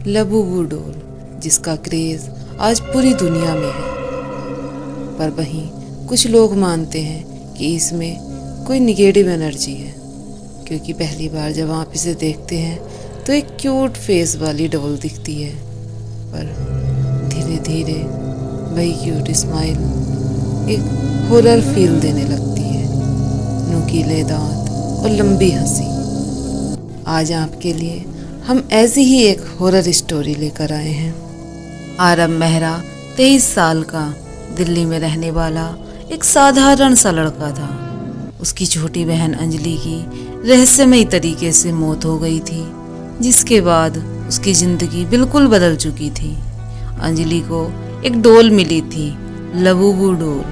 Labubu डोल, जिसका craze आज पूरी दुनिया में है। पर वहीं कुछ लोग मानते हैं कि इसमें कोई निगेटिव एनर्जी है, क्योंकि पहली बार जब आप इसे देखते हैं तो एक क्यूट फेस वाली डॉल दिखती है, पर धीरे धीरे वही क्यूट स्माइल एक हॉरर फील देने लगती है। नुकीले दांत और लंबी हंसी। आज आपके लिए हम ऐसी ही एक हॉरर स्टोरी लेकर आए हैं। आरब मेहरा 23 साल का दिल्ली में रहने वाला एक साधारण सा लड़का था। उसकी छोटी बहन अंजलि की रहस्यमयी तरीके से मौत हो गई थी, जिसके बाद उसकी जिंदगी बिल्कुल बदल चुकी थी। अंजलि को एक डॉल मिली थी, लबूबू डॉल,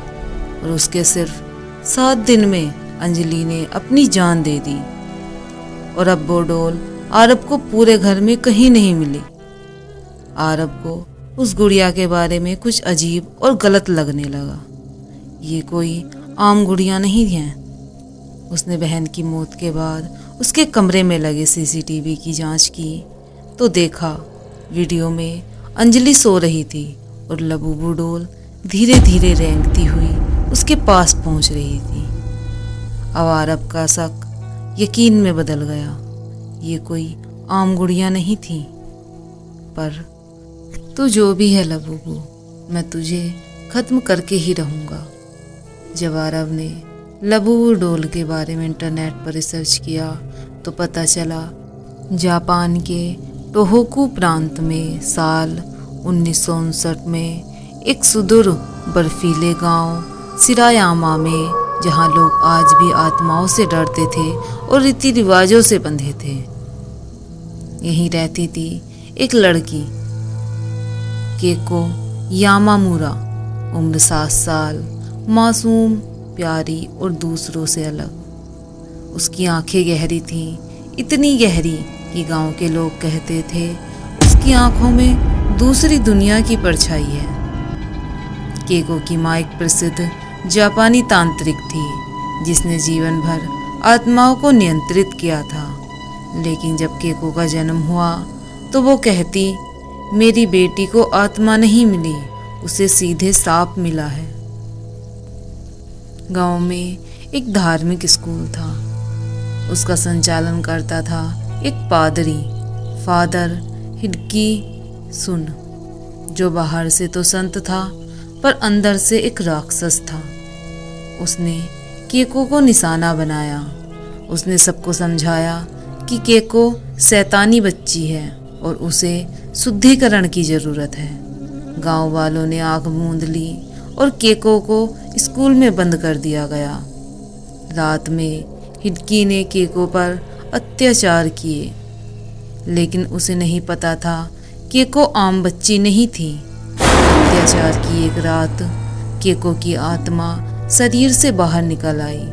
और उसके सिर्फ 7 दिन में अंजलि ने अपनी जान दे दी। और अब वो डॉल आरब को पूरे घर में कहीं नहीं मिली। आरब को उस गुड़िया के बारे में कुछ अजीब और गलत लगने लगा। ये कोई आम गुड़िया नहीं है। उसने बहन की मौत के बाद उसके कमरे में लगे सीसीटीवी की जांच की तो देखा वीडियो में अंजलि सो रही थी और लबूबू डॉल धीरे धीरे रेंगती हुई उसके पास पहुंच रही थी। अब आरब का शक यकीन में बदल गया। ये कोई आम गुड़िया नहीं थी। पर तू जो भी है लबूबू, मैं तुझे ख़त्म करके ही रहूँगा। जब आरब ने लबूबू डॉल के बारे में इंटरनेट पर रिसर्च किया तो पता चला जापान के टोहोकू प्रांत में साल 1959 में एक सुदूर बर्फीले गांव शिरायामा में, जहां लोग आज भी आत्माओं से डरते थे और रीति रिवाजों से बंधे थे, यहीं रहती थी एक लड़की केको यामामुरा। उम्र 7 साल, मासूम, प्यारी और दूसरों से अलग। उसकी आंखें गहरी थीं, इतनी गहरी कि गांव के लोग कहते थे उसकी आंखों में दूसरी दुनिया की परछाई है। केको की माँ एक प्रसिद्ध जापानी तांत्रिक थी जिसने जीवन भर आत्माओं को नियंत्रित किया था। लेकिन जब केको का जन्म हुआ तो वो कहती, मेरी बेटी को आत्मा नहीं मिली, उसे सीधे सांप मिला है। गांव में एक धार्मिक स्कूल था। उसका संचालन करता था एक पादरी, फादर हिडकी सुन, जो बाहर से तो संत था पर अंदर से एक राक्षस था। उसने केको को निशाना बनाया। उसने सबको समझाया कि केको शैतानी बच्ची है और उसे शुद्धिकरण की ज़रूरत है। गांव वालों ने आंख मूंद ली और केको को स्कूल में बंद कर दिया गया। रात में हिडकी ने केको पर अत्याचार किए, लेकिन उसे नहीं पता था केको आम बच्ची नहीं थी। अत्याचार की एक रात केको की आत्मा शरीर से बाहर निकल आई।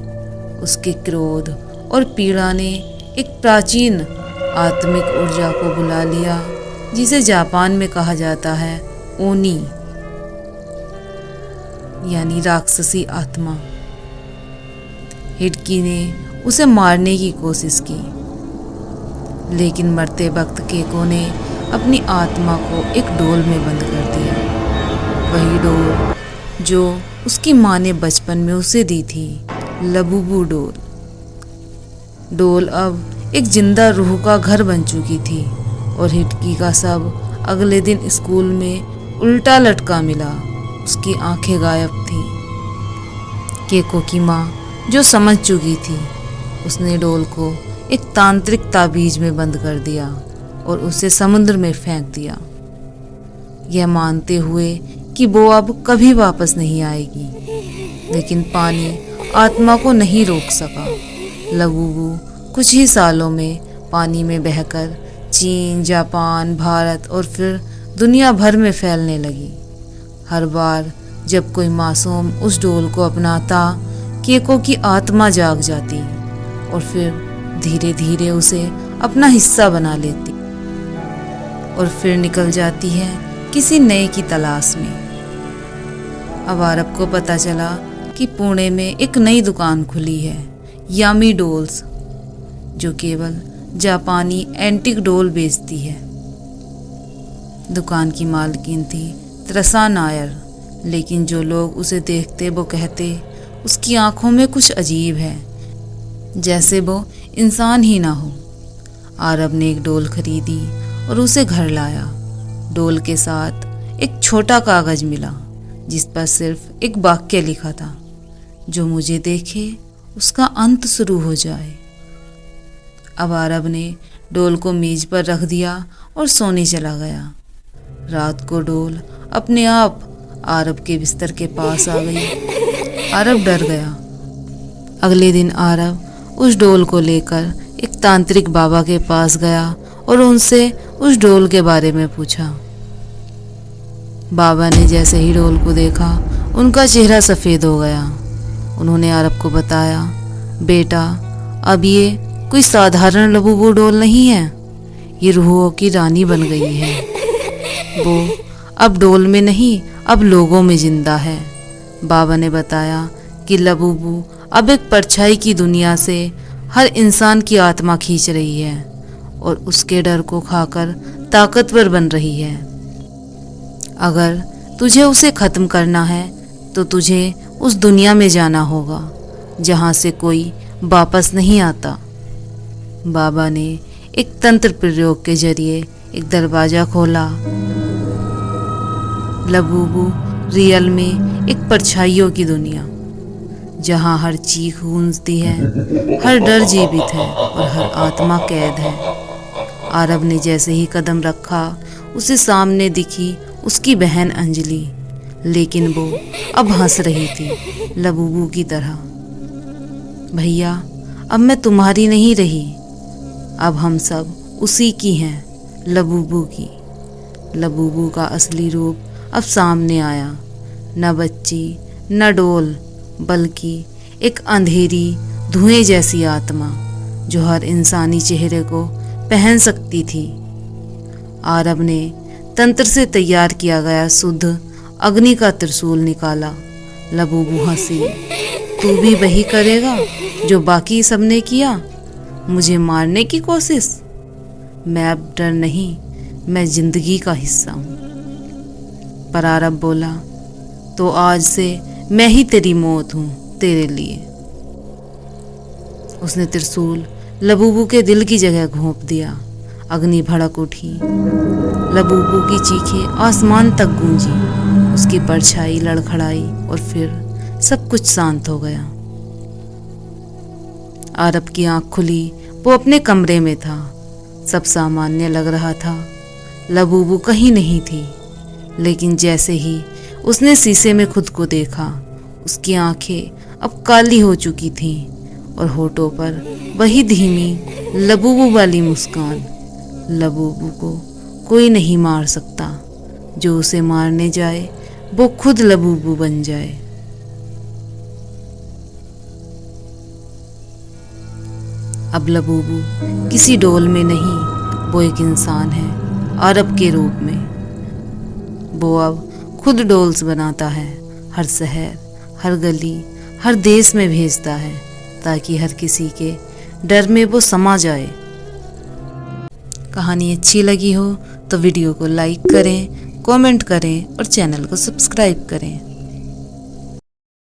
उसके क्रोध और पीड़ा ने एक प्राचीन आत्मिक ऊर्जा को बुला लिया, जिसे जापान में कहा जाता है ओनी, यानी राक्षसी आत्मा। हिडकी ने उसे मारने की कोशिश की, लेकिन मरते वक्त केको ने अपनी आत्मा को एक डोल में बंद कर दिया। वही डोल जो उसकी माँ ने बचपन में उसे दी थी, लबूबू डोल। डोल अब एक जिंदा रूह का घर बन चुकी थी और हिडकी का शव अगले दिन स्कूल में उल्टा लटका मिला। उसकी आंखें गायब थीं। केको की माँ, जो समझ चुकी थी, उसने डोल को एक तांत्रिक ताबीज में बंद कर दिया और उसे समुद्र में फेंक दिया, यह मानते हुए कि वो अब कभी वापस नहीं आएगी। लेकिन पानी आत्मा को नहीं रोक सका। लबूबू कुछ ही सालों में पानी में बहकर चीन, जापान, भारत और फिर दुनिया भर में फैलने लगी। हर बार जब कोई मासूम उस डोल को अपनाता, केको की आत्मा जाग जाती और फिर धीरे धीरे उसे अपना हिस्सा बना लेती और फिर निकल जाती है किसी नए की तलाश में। अब आरब को पता चला कि पुणे में एक नई दुकान खुली है, यामी डॉल्स, जो केवल जापानी एंटीक डॉल बेचती है। दुकान की मालकिन थी त्रसा नायर, लेकिन जो लोग उसे देखते वो कहते उसकी आंखों में कुछ अजीब है, जैसे वो इंसान ही ना हो। आरब ने एक डोल खरीदी और उसे घर लाया। डोल के साथ एक छोटा कागज मिला जिस पर सिर्फ एक वाक्य लिखा था, जो मुझे देखे उसका अंत शुरू हो जाए। अब आरब ने डोल को मेज पर रख दिया और सोने चला गया। रात को डोल अपने आप आरब के बिस्तर के पास आ गई। आरब डर गया। अगले दिन आरब उस डोल को लेकर एक तांत्रिक बाबा के पास गया और उनसे उस डोल के बारे में पूछा। बाबा ने जैसे ही डोल को देखा, उनका चेहरा सफ़ेद हो गया। उन्होंने आरब को बताया, बेटा, अब ये कोई साधारण लबूबू डोल नहीं है, ये रूहों की रानी बन गई है। वो अब डोल में नहीं, अब लोगों में जिंदा है। बाबा ने बताया कि लबूबू अब एक परछाई की दुनिया से हर इंसान की आत्मा खींच रही है और उसके डर को खाकर ताकतवर बन रही है। अगर तुझे उसे ख़त्म करना है तो तुझे उस दुनिया में जाना होगा जहाँ से कोई वापस नहीं आता। बाबा ने एक तंत्र प्रयोग के जरिए एक दरवाज़ा खोला। लबूबू रियल में एक परछाइयों की दुनिया, जहाँ हर चीख गूंजती है, हर डर जीवित है और हर आत्मा कैद है। आरब ने जैसे ही कदम रखा, उसे सामने दिखी उसकी बहन अंजलि, लेकिन वो अब हंस रही थी लबूबू की तरह। भैया, अब मैं तुम्हारी नहीं रही, अब हम सब उसी की हैं, लबूबू की। लबूबू का असली रूप अब सामने आया, न बच्ची न डोल, बल्कि एक अंधेरी धुएं जैसी आत्मा जो हर इंसानी चेहरे को पहन सकती थी। आरब ने तंत्र से तैयार किया गया शुद्ध अग्नि का त्रिशूल निकाला। लबूबू हंसी, तू भी वही करेगा जो बाकी सबने किया, मुझे मारने की कोशिश? मैं अब डर नहीं, मैं जिंदगी का हिस्सा हूँ। पर आरब बोला, तो आज से मैं ही तेरी मौत हूँ तेरे लिए। उसने त्रिशूल लबूबू के दिल की जगह घोंप दिया। अग्नि भड़क उठी। लबूबू की चीखें आसमान तक गूंजी। उसकी परछाई लड़खड़ाई और फिर सब कुछ शांत हो गया। आरब की आंख खुली। वो अपने कमरे में था। सब सामान्य लग रहा था। लबूबू कहीं नहीं थी, लेकिन जैसे ही उसने शीशे में खुद को देखा, उसकी आंखें अब काली हो चुकी थीं और होठों पर वही धीमी लबूबू वाली मुस्कान। लबूबू को कोई नहीं मार सकता। जो उसे मारने जाए वो खुद लबूबू बन जाए। अब लबूबू किसी डोल में नहीं, वो एक इंसान है, आरब के रूप में। वो अब खुद डोल्स बनाता है, हर शहर, हर गली, हर देश में भेजता है, ताकि हर किसी के डर में वो समा जाए। कहानी अच्छी लगी हो तो वीडियो को लाइक करें, कमेंट करें और चैनल को सब्सक्राइब करें।